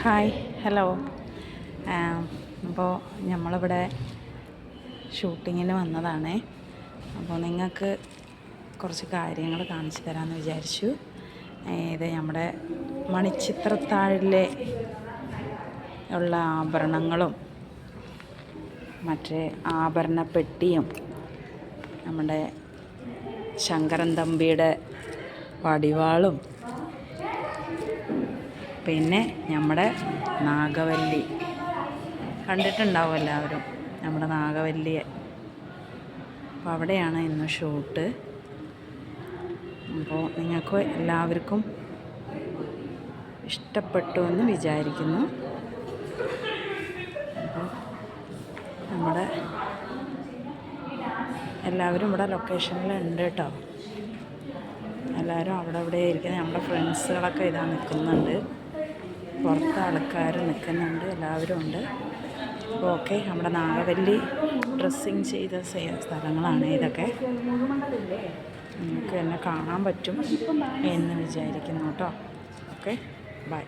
Hi hello. അപ്പോൾ നമ്മളിവിടെ ഷൂട്ടിങ്ങിന് വന്നതാണേ. അപ്പോൾ നിങ്ങൾക്ക് കുറച്ച് കാര്യങ്ങൾ കാണിച്ചു തരാമെന്ന് വിചാരിച്ചു. ഇത് നമ്മുടെ മണിച്ചിത്രത്താഴിലെ ഉള്ള ആഭരണങ്ങളും മറ്റേ ആഭരണ പെട്ടിയും നമ്മുടെ ശങ്കരൻ തമ്പിയുടെ വടിവാളും പിന്നെ നമ്മുടെ നാഗവല്ലി കണ്ടിട്ടുണ്ടാവും എല്ലാവരും, നമ്മുടെ നാഗവല്ലിയെ. അപ്പോൾ അവിടെയാണ് ഇന്ന് ഷൂട്ട്. അപ്പോൾ നിങ്ങൾക്ക് എല്ലാവർക്കും ഇഷ്ടപ്പെട്ടു എന്ന് വിചാരിക്കുന്നു. അപ്പോൾ നമ്മുടെ എല്ലാവരും ഇവിടെ ലൊക്കേഷനിലുണ്ട് കേട്ടോ. എല്ലാവരും അവിടെ ഇരിക്കുന്നത്. നമ്മുടെ ഫ്രണ്ട്സുകളൊക്കെ ഇതാ നിൽക്കുന്നുണ്ട്, പുറത്ത് ആൾക്കാർ നിൽക്കുന്നുണ്ട്, എല്ലാവരും ഉണ്ട്. അപ്പോൾ ഓക്കെ, നമ്മുടെ നാഗവല്ലി ഡ്രസ്സിങ് ചെയ്ത സ്ഥലങ്ങളാണ് ഇതൊക്കെ. നമുക്ക് എന്നെ കാണാൻ പറ്റും എന്ന് വിചാരിക്കുന്നു കേട്ടോ. ഓക്കെ.